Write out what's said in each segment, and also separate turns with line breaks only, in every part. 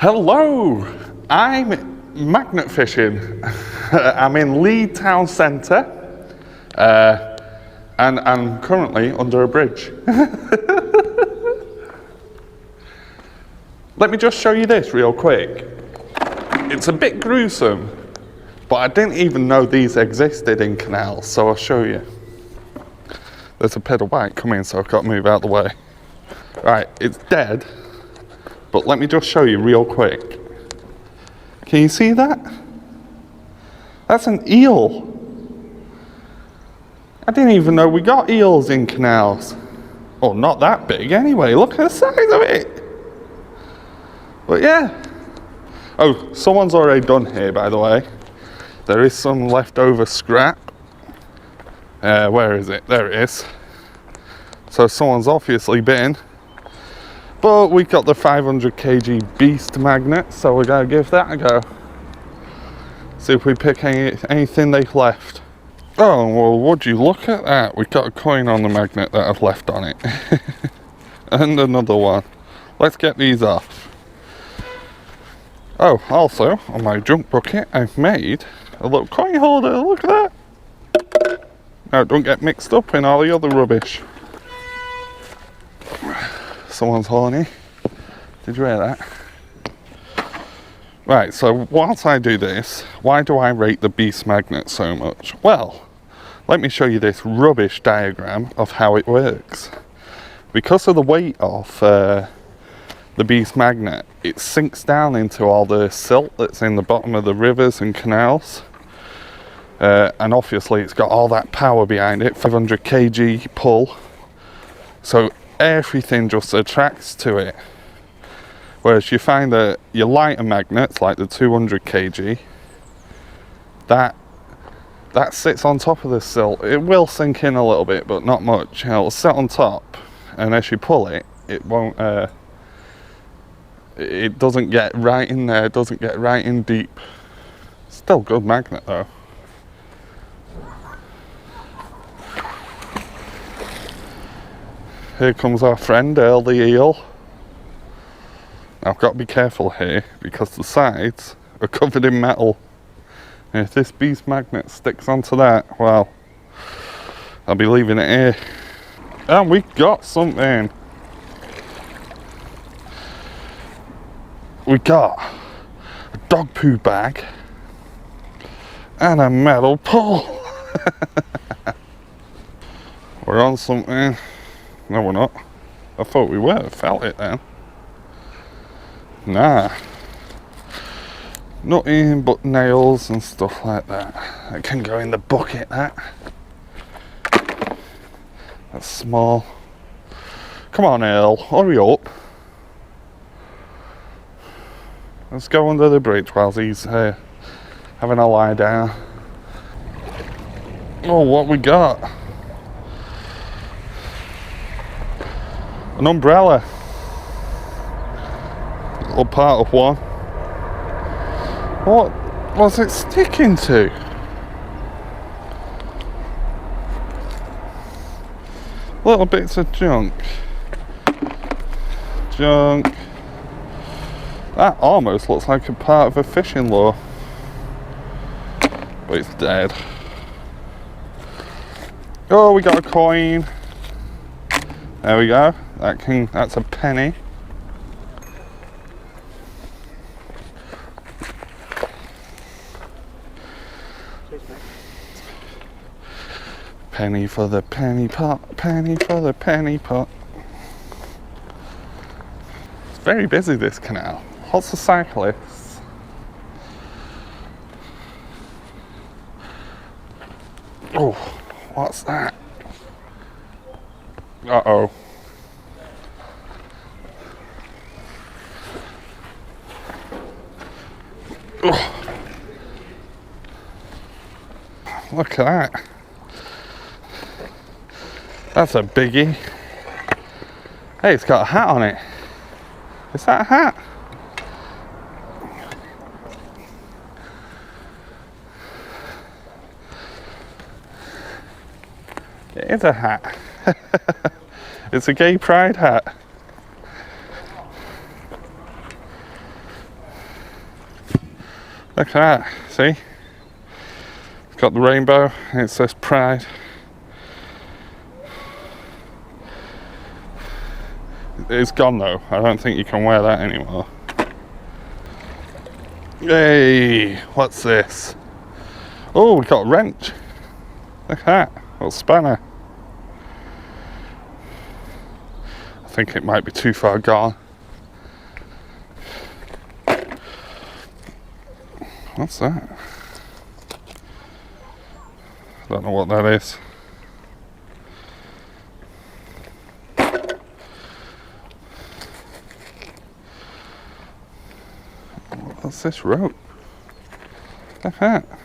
Hello, I'm magnet fishing. I'm in Leeds town centre and I'm currently under a bridge. Let me just show you this real quick. It's a bit gruesome, but I didn't even know these existed in canals, so I'll show you. There's a pedal bike coming, so I've got to move out the way. Right, it's dead, but let me just show you real quick. Can you see that? That's an eel. I didn't even know we got eels in canals. Oh, not that big anyway, look at the size of it. But yeah. Oh, someone's already done here, by the way. There is some leftover scrap. Where is it? There it is. So someone's obviously been. But we got the 500 kg beast magnet, so we're gonna give that a go. See if we pick anything they've left. Oh, well, would you look at that? We got a coin on the magnet that I've left on it. And another one. Let's get these off. Oh, also, on my junk bucket, I've made a little coin holder. Look at that. Now, don't get mixed up in all the other rubbish. Someone's horny. Did you hear that? Right, so whilst I do this, why do I rate the beast magnet so much? Well, let me show you this rubbish diagram of how it works. Because of the weight of the beast magnet, it sinks down into all the silt that's in the bottom of the rivers and canals. And obviously it's got all that power behind it, 500 kg pull. So everything just attracts to it. Whereas you find that your lighter magnets, like the 200 kg, that sits on top of the silt. It will sink in a little bit, but not much. It'll sit on top, and as you pull it, it won't. It doesn't get right in there. It doesn't get right in deep. Still good magnet though. Here comes our friend Earl the eel. I've got to be careful here because the sides are covered in metal. And if this beast magnet sticks onto that, well, I'll be leaving it here. And we got something. We got a dog poo bag and a metal pole. We're on something. No, we're not. I thought we were. Felt it then. Nah. Nothing but nails and stuff like that. That can go in the bucket, that. That's small. Come on, Earl. Hurry up. Let's go under the bridge while he's having a lie down. Oh, what we got? An umbrella. Little part of one. What was it sticking to? Little bits of junk. Junk. That almost looks like a part of a fishing lure. But it's dead. Oh, we got a coin. There we go. That's a penny. Penny for the penny pot, penny for the penny pot. It's very busy, this canal. Lots of cyclists. Oh, what's that? Uh-oh. Oh. Look at that. That's a biggie. Hey, it's got a hat on it. Is that a hat? It is a hat. It's a gay pride hat. Look at that, see? It's got the rainbow and it says Pride. It's gone though, I don't think you can wear that anymore. Hey, what's this? Oh, we got a wrench. Look at that, little spanner. I think it might be too far gone. What's that? I don't know what that is. What's this rope? Look at that.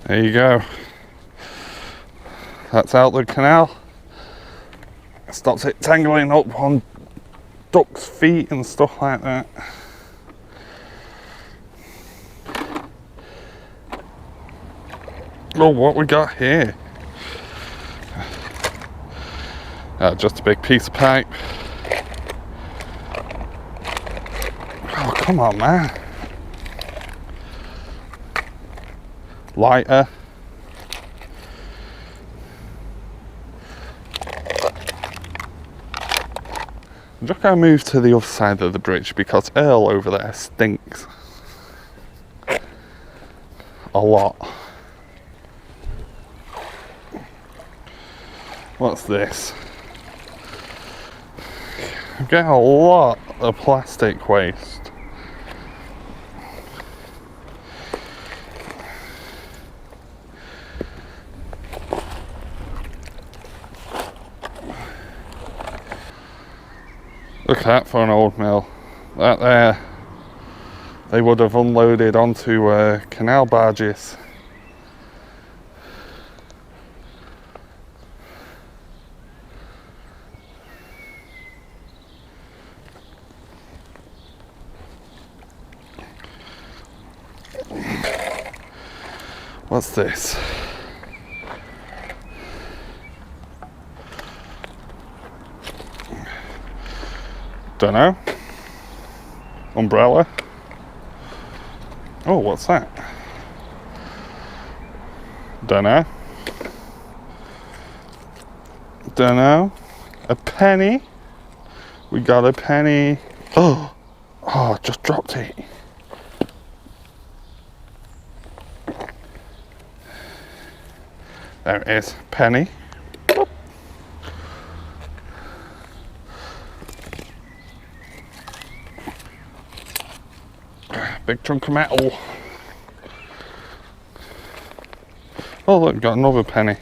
There you go. That's out the canal. Stops it tangling up on ducks' feet and stuff like that. Oh, what we got here? Just a big piece of pipe. Oh, come on, man. Lighter. I'm just going to move to the other side of the bridge because Earl over there stinks a lot. What's this? I'm getting a lot of plastic waste. Look at that for an old mill. That there, they would have unloaded onto canal barges. What's this? Dunno. Umbrella. Oh, what's that? Dunno. Dunno. A penny. We got a penny. Oh, oh, just dropped it. There it is, penny. Big chunk of metal. Oh look, got another penny.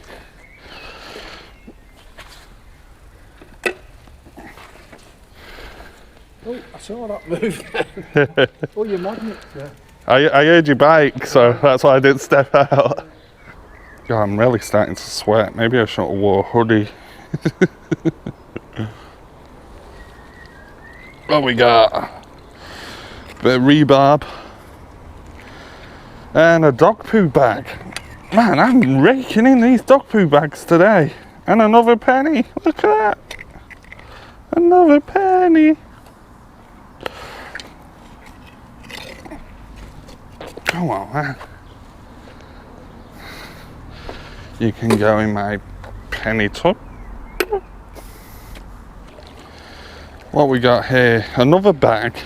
Oh, I saw that move. Oh, your magnets there.
I heard your bike, so that's why I didn't step out. God, I'm really starting to sweat. Maybe I should have wore a hoodie. What we got? Bit of rebarb. And a dog poo bag. Man, I'm raking in these dog poo bags today. And another penny. Look at that. Another penny. Come on, man. You can go in my penny tub. What we got here? Another bag.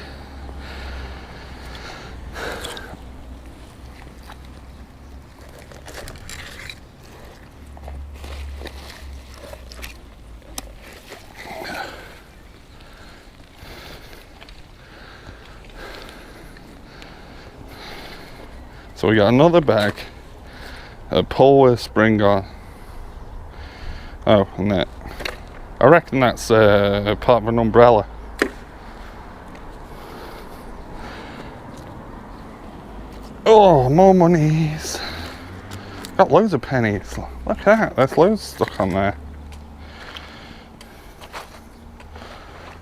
So we got another bag. A pull with a spring on. Oh, and that. I reckon that's part of an umbrella. Oh, more monies. Got loads of pennies. Look at that, there's loads stuck on there.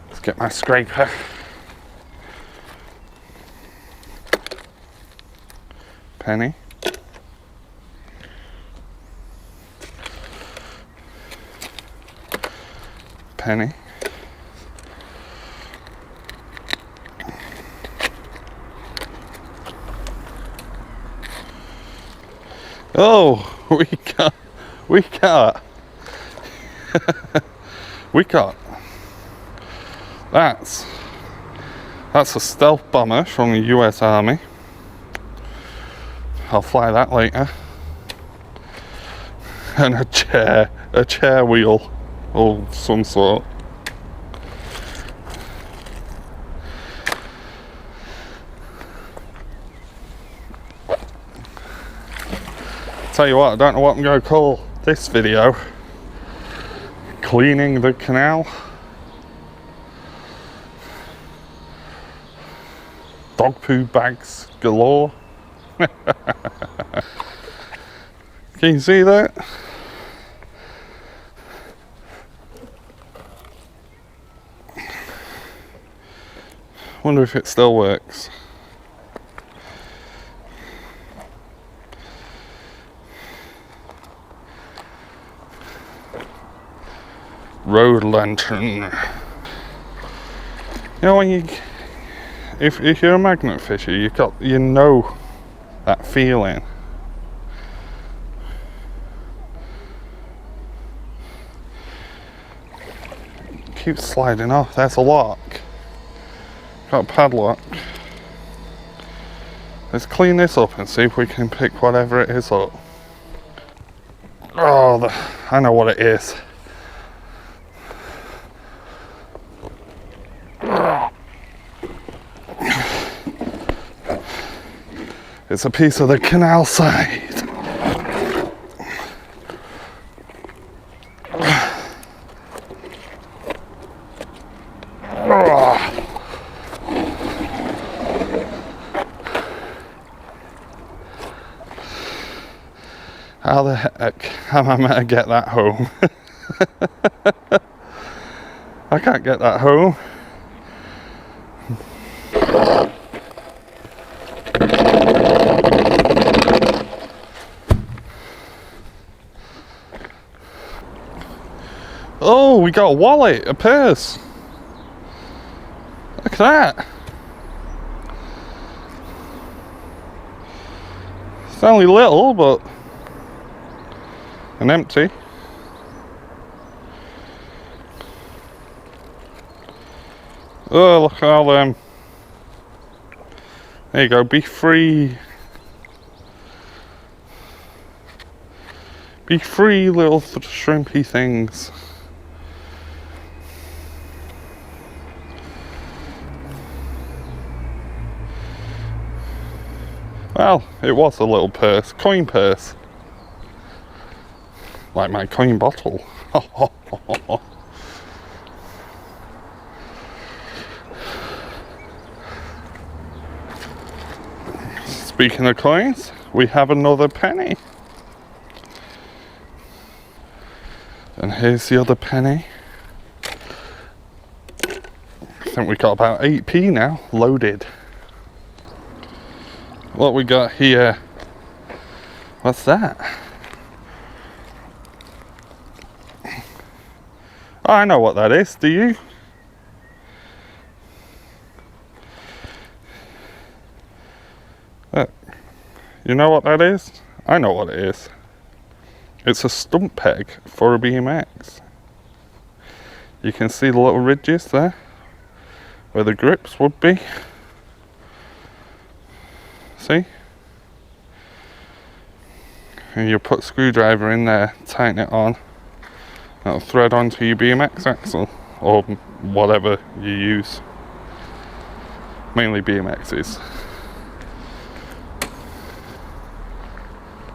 Let's get my scraper. penny. Oh, we got that's a stealth bomber from the US Army. I'll fly that later. And a chair wheel of some sort. Tell you what, I don't know what I'm going to call this video. Cleaning the canal. Dog poo bags galore. Can you see that? Wonder if it still works. Road lantern. You know, when you, if you're a magnet fisher, you know that feeling. Keeps sliding off. There's a lock. Got a padlock. Let's clean this up and see if we can pick whatever it is up. Oh, I know what it is. It's a piece of the canal side. How the heck am I meant to get that home? I can't get that home. Oh, we got a wallet, a purse. Look at that. It's only little, but and empty. Oh, look at all them. There you go, be free. Be free, little shrimpy things. Well, it was a little purse, coin purse. Like my coin bottle. Speaking of coins, we have another penny. And here's the other penny. I think we got about 8p now, loaded. What we got here? What's that? Oh, I know what that is, do you? Look, you know what that is? I know what it is. It's a stump peg for a BMX. You can see the little ridges there, where the grips would be. See? And you put a screwdriver in there, tighten it on. That'll thread onto your BMX axle, or whatever you use. Mainly BMXs.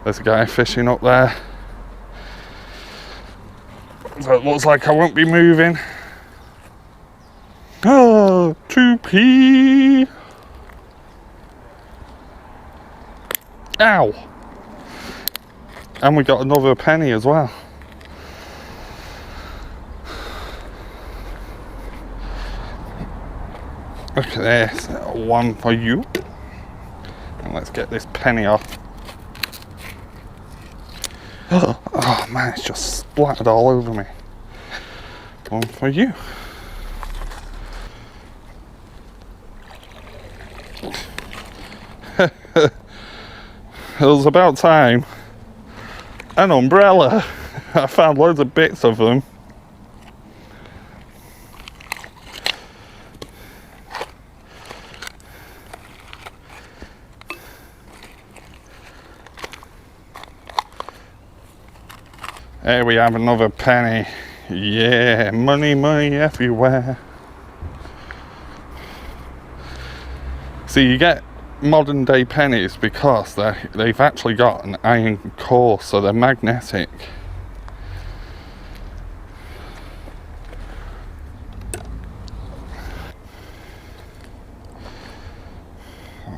There's a guy fishing up there. So it looks like I won't be moving. Oh, 2p. Ow. And we got another penny as well. Look at this, one for you. And let's get this penny off. Oh man, it's just splattered all over me. One for you. It was about time. An umbrella. I found loads of bits of them. Here we have another penny. Yeah, money, money everywhere. See, you get modern day pennies because they've actually got an iron core, so they're magnetic.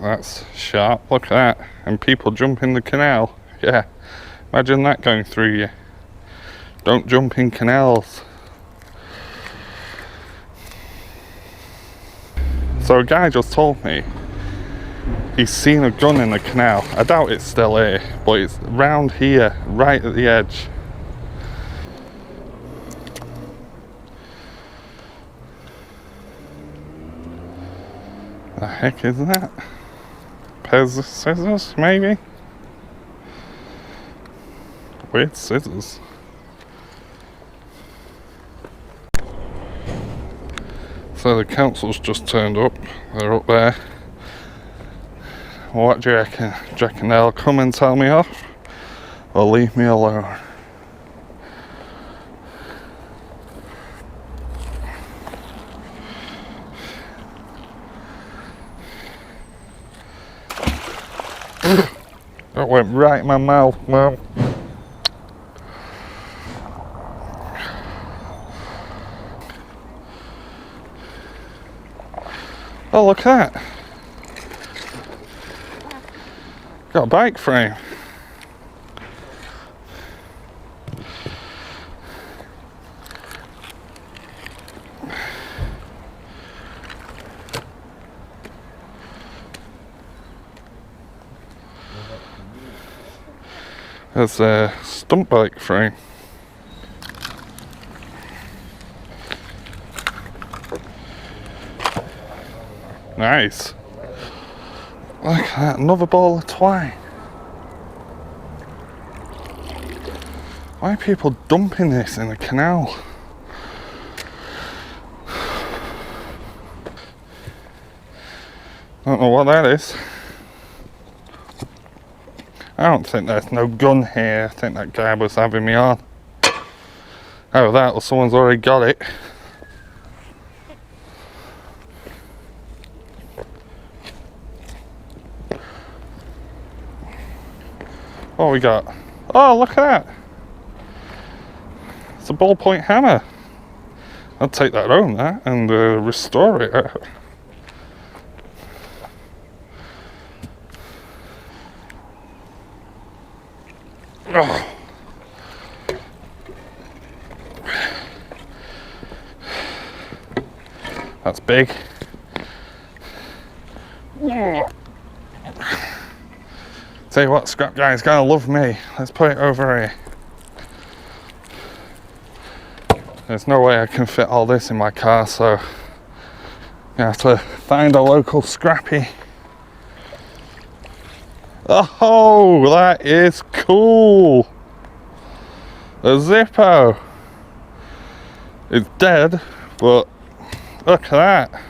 That's sharp, look at that. And people jump in the canal. Yeah, imagine that going through you. Don't jump in canals. So a guy just told me he's seen a gun in the canal. I doubt it's still here, but it's round here, right at the edge. The heck is that? Pairs of scissors, maybe? Weird scissors. So the council's just turned up. They're up there. What do you reckon? Do you reckon they'll come and tell me off? Or leave me alone? That went right in my mouth, Mum. Oh, look at that. Got a bike frame. There's a stump bike frame. Nice. Look at that, another ball of twine. Why are people dumping this in the canal? Don't know what that is. I don't think there's no gun here. I think that guy was having me on. Oh, that, or someone's already got it. What we got? Oh, look at that. It's a ballpoint hammer. I'll take that home, that, and restore it. Oh. That's big. Tell you what, scrap guy's gonna love me. Let's put it over here. There's no way I can fit all this in my car, so I have to find a local scrappy. Oh, that is cool. A Zippo. It's dead, but look at that.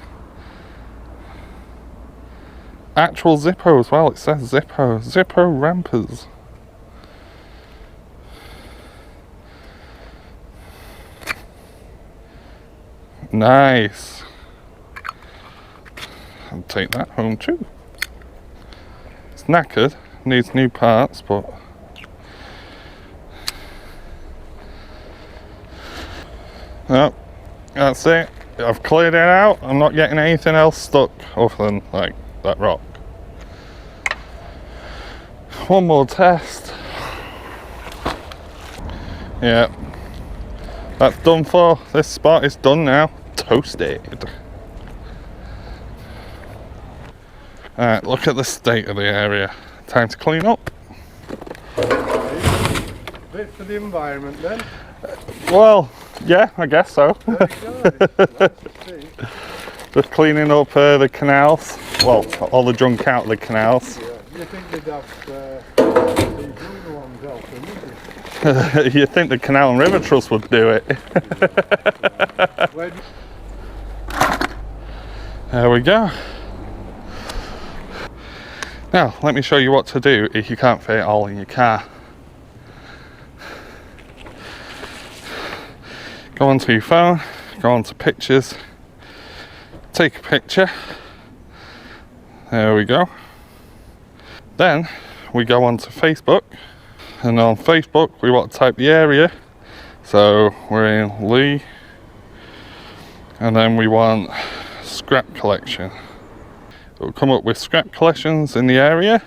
Actual Zippo as well, it says Zippo. Zippo rampers. Nice. I'll take that home too. It's knackered, needs new parts, but no, that's it. I've cleared it out. I'm not getting anything else stuck other than like that rock. One more test. Yeah, that's done for. This spot is done now. Toasted. Alright, look at the state of the area. Time to clean up.
Bit for the environment then.
Well, Yeah, I guess so.
Very good. Nice to see.
Just cleaning up the canals. Well, all the junk out of the canals.
Yeah. You think they'd have these younger ones helping, wouldn't you?
You'd think the Canal and River Trust would do it.
Where do
There we go. Now, let me show you what to do if you can't fit it all in your car. Go onto your phone, go onto pictures, take a picture. There we go. Then we go onto Facebook, and on Facebook we want to type the area. So we're in Lee, and then we want scrap collection. It will come up with scrap collections in the area.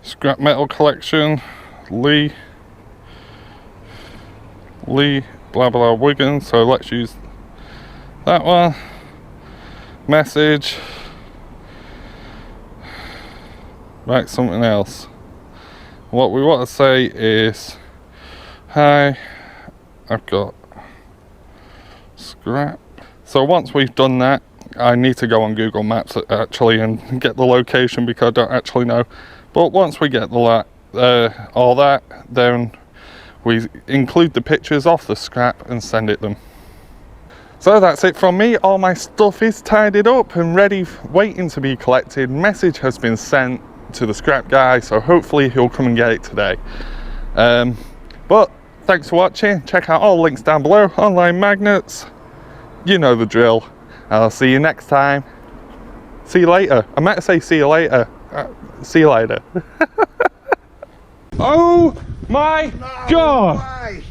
Scrap metal collection, Lee, blah blah Wigan. So let's use that one. Message. Write something else. What we want to say is, hi, I've got scrap. So once we've done that, I need to go on Google Maps actually and get the location because I don't actually know. But once we get all that, then we include the pictures of the scrap and send it them. So that's it from me. All my stuff is tidied up and ready, waiting to be collected. Message has been sent to the scrap guy, so hopefully he'll come and get it today. But thanks for watching. Check out all links down below. Online magnets, you know the drill. I'll see you next time. See you later. I meant to say see you later. See you later. Oh my God!